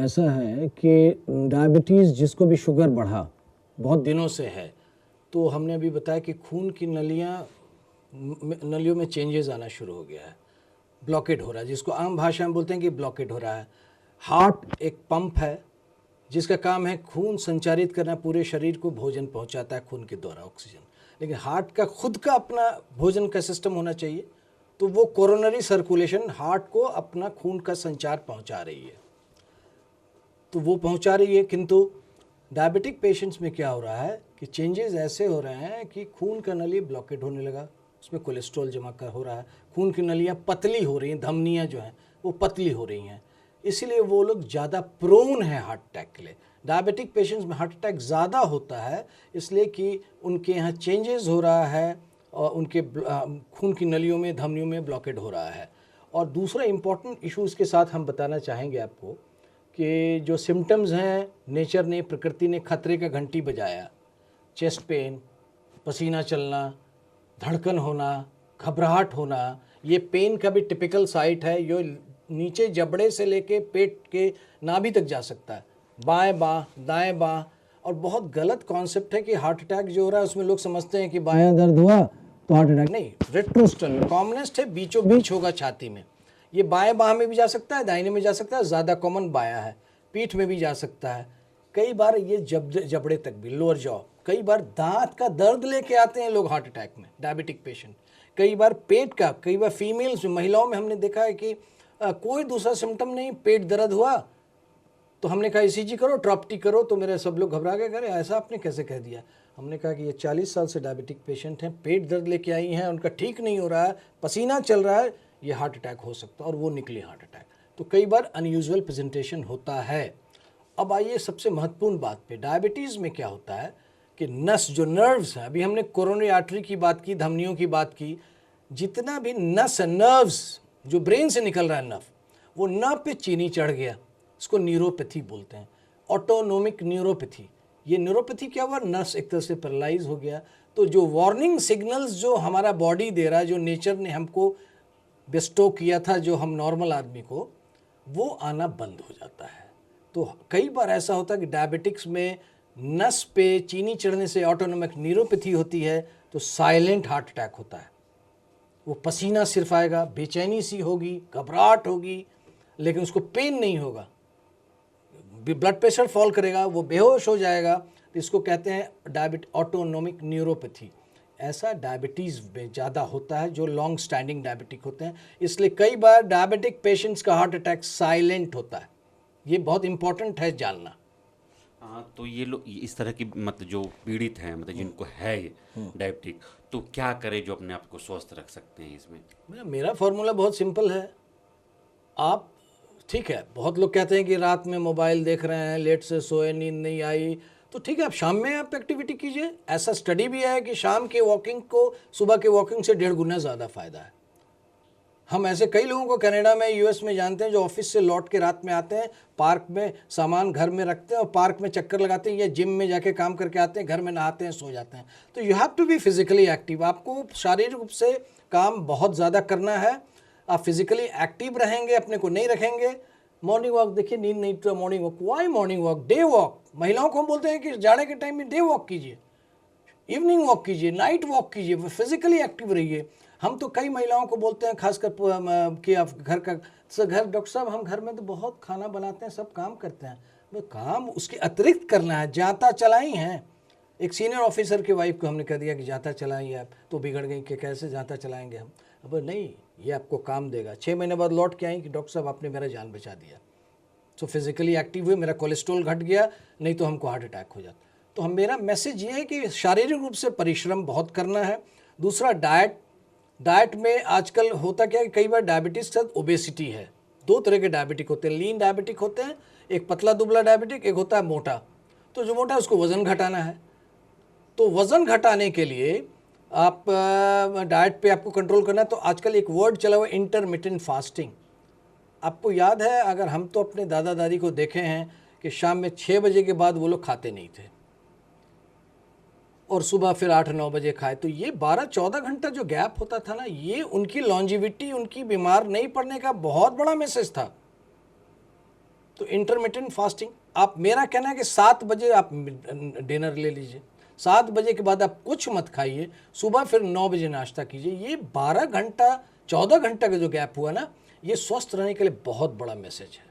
ऐसा है कि डायबिटीज़ जिसको भी शुगर बढ़ा बहुत दिनों से है, तो हमने अभी बताया कि खून की नलियों में चेंजेस आना शुरू हो गया है, ब्लॉकेट हो रहा है, जिसको आम भाषा में बोलते हैं कि ब्लॉकेट हो रहा है। हार्ट एक पंप है जिसका काम है खून संचारित करना, पूरे शरीर को भोजन पहुंचाता है खून के द्वारा, ऑक्सीजन। लेकिन हार्ट का खुद का अपना भोजन का सिस्टम होना चाहिए, तो वो कोरोनरी सर्कुलेशन हार्ट को अपना खून का संचार पहुंचा रही है, तो वो पहुंचा रही है। किंतु डायबिटिक पेशेंट्स में क्या हो रहा है कि चेंजेस ऐसे हो रहे हैं कि खून का नली ब्लॉकेट होने लगा, उसमें कोलेस्ट्रॉल जमा कर हो रहा है, खून की नलियाँ पतली हो रही हैं, धमनियाँ जो हैं वो पतली हो रही हैं, इसीलिए वो लोग ज़्यादा प्रोन हैं हार्ट अटैक के लिए। डायबिटिक पेशेंट्स में हार्ट अटैक ज़्यादा होता है इसलिए कि उनके यहाँ चेंजेस हो रहा है और उनके खून की नलियों में, धमनियों में ब्लॉकेट हो रहा है। और दूसरा इम्पॉर्टेंट इशू इसके साथ हम बताना चाहेंगे आपको कि जो सिम्टम्स हैं, नेचर ने, प्रकृति ने खतरे का घंटी बजाया, चेस्ट पेन, पसीना चलना, धड़कन होना, घबराहट होना, ये पेन का भी टिपिकल साइट है, जो नीचे जबड़े से लेके पेट के नाभि तक जा सकता है, बाएं बाँ, दाएं बाँ। और बहुत गलत कॉन्सेप्ट है कि हार्ट अटैक जो हो रहा है उसमें लोग समझते हैं कि बायां दर्द हुआ तो हार्ट अटैक, नहीं, रेट्रोस्टर्नल कॉमनेस्ट है, बीचों बीच होगा छाती में, ये बाएं बाह में भी जा सकता है, दाहिने में जा सकता है, ज़्यादा कॉमन बायां है, पीठ में भी जा सकता है, कई बार ये जबड़े तक भी, लोअर जॉ, कई बार दांत का दर्द लेके आते हैं लोग हार्ट अटैक में, डायबिटिक पेशेंट, कई बार पेट का, कई बार फीमेल्स में, महिलाओं में हमने देखा है कि कोई दूसरा सिम्टम नहीं, पेट दर्द हुआ तो हमने कहा ईसीजी करो, ट्रॉप्टी करो, तो मेरे सब लोग घबरा गए, अरे ऐसा आपने कैसे कह दिया। हमने कहा कि ये 40 साल से डायबिटिक पेशेंट हैं, पेट दर्द लेके आई हैं, उनका ठीक नहीं हो रहा है, पसीना चल रहा है, ये हार्ट अटैक हो सकता है, और वो निकले हार्ट अटैक। तो कई बार अनयूजुअल प्रेजेंटेशन होता है। अब आइए सबसे महत्वपूर्ण बात पे, डायबिटीज़ में क्या होता है कि नस, जो नर्व्स हैं, अभी हमने कोरोनरी आर्टरी की बात की, धमनियों की बात की, जितना भी नस है, नर्व्स जो ब्रेन से निकल रहा है नर्व, वो नर्व पे चीनी चढ़ गया, इसको न्यूरोपैथी बोलते हैं, ऑटोनोमिक न्यूरोपैथी। ये न्यूरोपैथी क्या हुआ, नर्व्स एक तरह से पैरालाइज हो गया, तो जो वार्निंग सिग्नल्स जो हमारा बॉडी दे रहा है, जो नेचर ने हमको बेस्टो किया था, जो हम नॉर्मल आदमी को, वो आना बंद हो जाता है। तो कई बार ऐसा होता है कि डायबिटिक्स में नस पे चीनी चढ़ने से ऑटोनोमिक न्यूरोपैथी होती है, तो साइलेंट हार्ट अटैक होता है, वो पसीना सिर्फ आएगा, बेचैनी सी होगी, घबराहट होगी, लेकिन उसको पेन नहीं होगा, ब्लड प्रेशर फॉल करेगा, वो बेहोश हो जाएगा, तो इसको कहते हैं ऑटोनोमिक न्यूरोपैथी। ऐसा डायबिटीज़ में ज़्यादा होता है जो लॉन्ग स्टैंडिंग डायबिटिक होते हैं, इसलिए कई बार डायबिटिक पेशेंट्स का हार्ट अटैक साइलेंट होता है, ये बहुत इंपॉर्टेंट है जानना। हाँ, तो ये लोग इस तरह की मतलब जो पीड़ित हैं, मतलब जिनको है ये डायबिटिक, तो क्या करें जो अपने आप को स्वस्थ रख सकते हैं इसमें? मेरा फॉर्मूला बहुत सिंपल है। आप, ठीक है, बहुत लोग कहते हैं कि रात में मोबाइल देख रहे हैं, लेट से सोए, नींद नहीं आई, तो ठीक है, आप शाम में आप एक्टिविटी कीजिए। ऐसा स्टडी भी है कि शाम के वॉकिंग को सुबह के वॉकिंग से 1.5 गुना ज़्यादा फ़ायदा है। हम ऐसे कई लोगों को कनाडा में, यूएस में जानते हैं जो ऑफिस से लौट के रात में आते हैं, पार्क में सामान घर में रखते हैं और पार्क में चक्कर लगाते हैं, या जिम में जाके काम करके आते हैं, घर में नहाते हैं, सो जाते हैं। तो you have to be physically active, आपको शारीरिक रूप से काम बहुत ज़्यादा करना है। आप फिजिकली एक्टिव रहेंगे, अपने को नहीं रखेंगे। मॉर्निंग वॉक, देखिए नींद नहीं तो morning walk, why morning walk, day walk, महिलाओं को हम बोलते हैं कि जाड़े के टाइम में डे वॉक कीजिए, इवनिंग वॉक कीजिए, नाइट वॉक कीजिए, फिजिकली एक्टिव रहिए। हम तो कई महिलाओं को बोलते हैं, खासकर कि आप घर का घर, डॉक्टर साहब हम घर में तो बहुत खाना बनाते हैं, सब काम करते हैं, वो काम उसके अतिरिक्त करना है, जाता चलाई हैं। एक सीनियर ऑफिसर की वाइफ को हमने कह दिया कि जाता चलाइए आप, तो बिगड़ गई कि कैसे जाता चलाएंगे हम। अब नहीं, ये आपको काम देगा। 6 महीने बाद लौट के आई कि डॉक्टर साहब आपने मेरा जान बचा दिया। तो फिजिकली एक्टिव हुए, मेरा कोलेस्ट्रॉल घट गया, नहीं तो हमको हार्ट अटैक हो जाता। तो हम, मेरा मैसेज ये है कि शारीरिक रूप से परिश्रम बहुत करना है। दूसरा, डाइट में आजकल होता क्या है, कई बार डायबिटीज़ के साथ ओबेसिटी है। 2 तरह के डायबिटिक होते हैं, लीन डायबिटिक होते हैं, एक पतला दुबला डायबिटिक, एक होता है मोटा। तो जो मोटा है उसको वज़न घटाना है, तो वज़न घटाने के लिए आप डाइट पे आपको कंट्रोल करना है। तो आजकल एक वर्ड चला हुआ है, इंटरमिटेंट फास्टिंग। आपको याद है, अगर हम तो अपने दादा दादी को देखे हैं कि शाम में 6 बजे के बाद वो लोग खाते नहीं थे और सुबह फिर 8-9 बजे खाए। तो ये 12-14 घंटा जो गैप होता था ना, ये उनकी लॉन्जिविटी, उनकी बीमार नहीं पड़ने का बहुत बड़ा मैसेज था। तो इंटरमिटेंट फास्टिंग, आप, मेरा कहना है कि 7 बजे आप डिनर ले लीजिए, 7 बजे के बाद आप कुछ मत खाइए, सुबह फिर 9 बजे नाश्ता कीजिए। ये 12 घंटा 14 घंटा का जो गैप हुआ ना, ये स्वस्थ रहने के लिए बहुत बड़ा मैसेज है।